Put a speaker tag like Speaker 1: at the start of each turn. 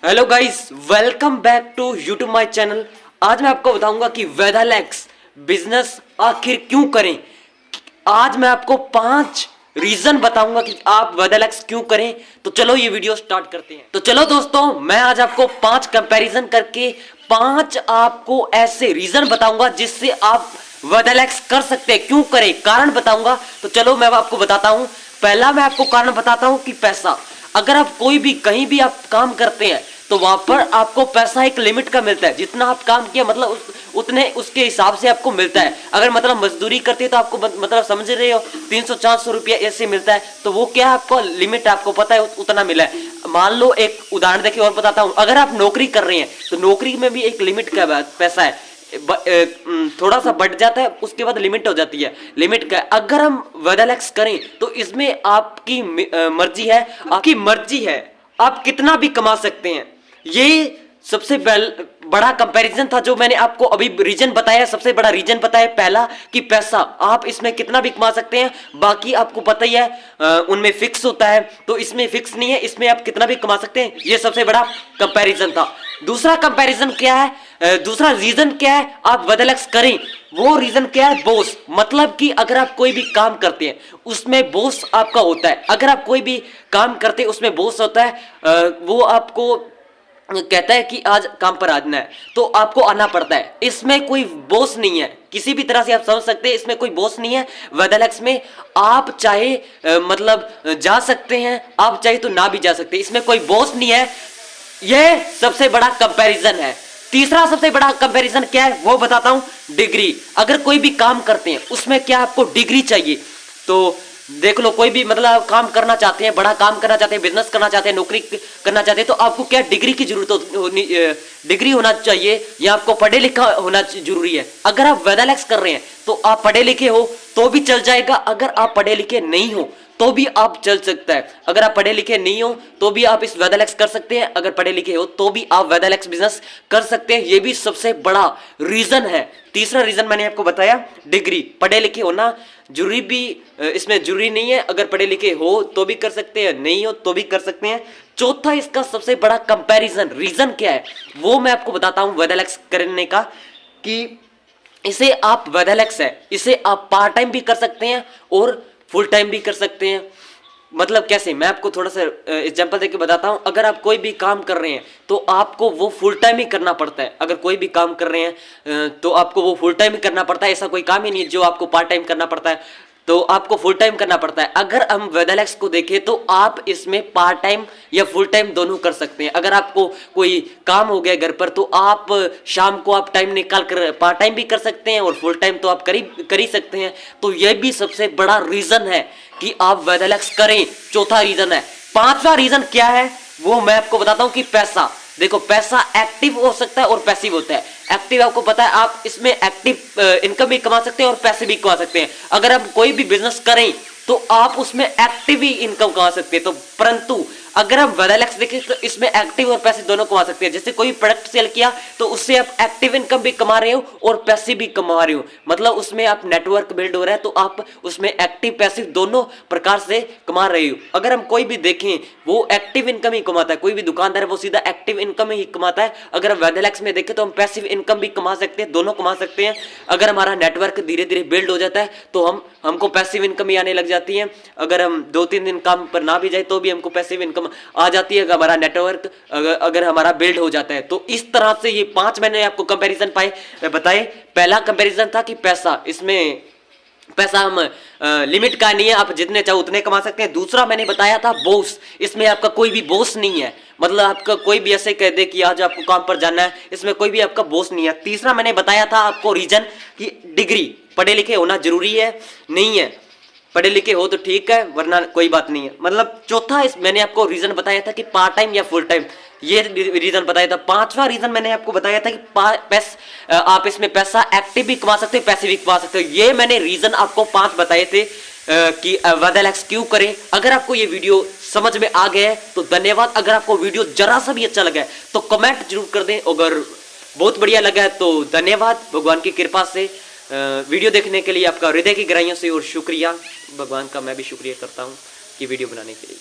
Speaker 1: Hello guys, welcome back to YouTube my channel. आज मैं आपको बताऊंगा कि वेदालेक्स बिजनेस आखिर क्यों करें। आज मैं आपको 5 रीजन बताऊंगा कि आप वेदालेक्स क्यों करें। तो चलो ये वीडियो स्टार्ट करते हैं। तो चलो दोस्तों, मैं आज आपको 5 कंपैरिजन करके 5 आपको ऐसे रीजन बताऊंगा जिससे आप वेदालेक्स कर सकते हैं। क्यों करें, कारण बताऊंगा। तो चलो मैं आपको बताता हूं। पहला मैं आपको कारण बताता हूं कि पैसा। अगर आप कोई भी कहीं भी आप काम करते हैं तो वहां पर आपको पैसा एक लिमिट का मिलता है। जितना आप काम किया मतलब उतने उसके हिसाब से आपको मिलता है। अगर मतलब मजदूरी करते हैं तो आपको मतलब समझ रहे हो 300-400 रुपया ऐसे मिलता है। तो वो क्या आपको लिमिट आपको पता है उतना मिला है। मान लो एक उदाहरण देखिए और बताता हूं। अगर आप नौकरी कर रहे हैं तो नौकरी में भी एक लिमिट का पैसा है। थोड़ा सा बढ़ जाता है, उसके बाद लिमिट हो जाती है। लिमिट का अगर हम वेदालेक्स करें तो इसमें आपकी मर्जी है, आपकी मर्जी है आप कितना भी कमा सकते हैं। ये सबसे बड़ा कंपैरिजन था जो मैंने आपको अभी रीजन बताया। सबसे बड़ा रीजन बताया पहला कि पैसा, आप इसमें कितना भी कमा सकते हैं। बाकी आपको पता ही है उनमें फिक्स होता है, तो इसमें फिक्स नहीं है, इसमें आप कितना भी कमा सकते हैं। ये सबसे बड़ा कंपैरिजन था। दूसरा कंपैरिजन क्या है, दूसरा रीजन क्या है आप वेदालेक्स करें, वो रीजन क्या है, बॉस। मतलब कि अगर आप कोई भी काम करते हैं उसमें बॉस आपका होता है। अगर आप कोई भी काम करते हैं उसमें बॉस होता है। वो आपको कहता है कि आज काम पर आना है तो आपको आना पड़ता है। इसमें कोई बॉस नहीं है, किसी भी तरह से आप समझ सकते हैं इसमें कोई बॉस नहीं है। वेदालेक्स में आप चाहे मतलब जा सकते हैं, आप चाहे तो ना भी जा सकते हैं, इसमें कोई बॉस नहीं है। यह सबसे बड़ा कंपैरिजन है। तीसरा सबसे बड़ा कंपैरिजन क्या है वो बताता हूं, डिग्री। अगर कोई भी काम करते हैं उसमें क्या आपको डिग्री चाहिए। तो देख लो, कोई भी मतलब आप काम करना चाहते हैं, बड़ा काम करना चाहते हैं, बिजनेस करना चाहते हैं, नौकरी करना चाहते हैं, तो आपको क्या डिग्री की जरूरत होनी, डिग्री होना चाहिए या आपको पढ़े लिखा होना जरूरी है। अगर आप वेदालेक्स कर रहे हैं तो आप पढ़े लिखे हो तो भी चल जाएगा, अगर आप पढ़े लिखे नहीं हो तो भी आप चल सकता है। अगर आप पढ़े लिखे नहीं हो तो भी आप इस वेदालेक्स कर सकते हैं, अगर पढ़े लिखे हो तो भी आप वेदालेक्स बिजनेस कर सकते हैं। ये भी सबसे बड़ा रीजन है। तीसरा रीजन मैंने आपको बताया, डिग्री। पढ़े लिखे होना जरूरी भी इसमें जरूरी नहीं है, अगर पढ़े लिखे हो तो भी कर सकते हैं, नहीं हो तो भी कर सकते हैं। चौथा इसका सबसे बड़ा कंपैरिजन रीजन क्या है वो मैं आपको बताता हूं वेदालेक्स करने का, कि इसे आप वेदालेक्स है, इसे आप पार्ट टाइम भी कर सकते हैं और फुल टाइम भी कर सकते हैं। मतलब कैसे, मैं आपको थोड़ा सा एग्जांपल देके बताता हूं। अगर आप कोई भी काम कर रहे हैं तो आपको वो फुल टाइम ही करना पड़ता है। अगर कोई भी काम कर रहे हैं तो आपको वो फुल टाइम ही करना पड़ता है। ऐसा कोई काम ही नहीं है जो आपको पार्ट टाइम करना पड़ता है, तो आपको फुल टाइम करना पड़ता है। अगर हम वेदालेक्स को देखें तो आप इसमें पार्ट टाइम या फुल टाइम दोनों कर सकते हैं। अगर आपको कोई काम हो गया घर पर तो आप शाम को आप टाइम निकाल कर पार्ट टाइम भी कर सकते हैं और फुल टाइम तो आप कर ही सकते हैं। तो यह भी सबसे बड़ा रीजन है कि आप वेदालेक्स करें। चौथा रीजन है। पांचवा रीजन क्या है वो मैं आपको बताता हूं कि पैसा। देखो, पैसा एक्टिव हो सकता है और पैसिव होता है। एक्टिव आपको पता है, आप इसमें एक्टिव इनकम भी कमा सकते हैं और पैसे भी कमा सकते हैं। अगर आप कोई भी बिजनेस करें तो आप उसमें एक्टिव ही इनकम कमा सकते हैं। तो परंतु अगर हम वेदालेक्स देखें तो इसमें एक्टिव और पैसिव दोनों कमा सकते हैं। जैसे कोई प्रोडक्ट सेल किया तो उससे आप एक्टिव इनकम भी कमा रहे हो और पैसिव भी कमा रहे हो। मतलब उसमें आप नेटवर्क बिल्ड हो रहा है तो आप उसमें एक्टिव पैसिव दोनों प्रकार से कमा रहे हो। अगर हम कोई भी देखें वो एक्टिव इनकम ही कमाता है, कोई भी दुकानदार है वो सीधा एक्टिव इनकम ही कमाता है। अगर हम वेदालेक्स में देखें तो हम पैसिव इनकम भी कमा सकते हैं, दोनों कमा सकते हैं। अगर हमारा नेटवर्क धीरे धीरे बिल्ड हो जाता है तो हमको पैसिव इनकम ही आने लग जाती है। अगर हम 2-3 दिन काम पर ना भी जाए तो भी हमको पैसिव इनकम आ जाती है, अगर हमारा नेटवर्क अगर हमारा बिल्ड हो जाता है। तो इस तरह से ये 5 मैंने आपको कंपैरिजन बताए। पहला कंपैरिजन था कि पैसा, इसमें पैसा हम लिमिट का नहीं है, आप जितने चाहो उतने कमा सकते हैं। दूसरा मैंने बताया था बॉस, इसमें आपका कोई भी बॉस नहीं है। मतलब आपका कोई भी ऐसे कह दे कि आज आपको काम पर जाना है, इसमें कोई भी आपका बॉस नहीं है। तीसरा मैंने बताया था आपको रीजन कि डिग्री, पढ़े लिखे होना जरूरी है नहीं है, पढ़े लिखे हो तो ठीक है वरना कोई बात नहीं है। मतलब चौथा मैंने आपको रीजन बताया था कि पार्ट टाइम या फुल टाइम, ये रीजन बताया था। पांचवा रीजन मैंने आपको बताया था कि आप इसमें पैसा एक्टिव भी कमा सकते हो, पैसे भी कमा सकते हो। ये मैंने रीजन आपको 5 बताए थे कि वेदालेक्स क्यों करें। अगर आपको ये वीडियो समझ में आ गया है तो धन्यवाद। अगर आपको वीडियो जरा सा भी अच्छा लगा है तो कमेंट जरूर कर दें। अगर बहुत बढ़िया लगा है तो धन्यवाद। भगवान की कृपा से वीडियो देखने के लिए आपका हृदय की गहराइयों से और शुक्रिया। भगवान का मैं भी शुक्रिया करता हूँ कि वीडियो बनाने के लिए।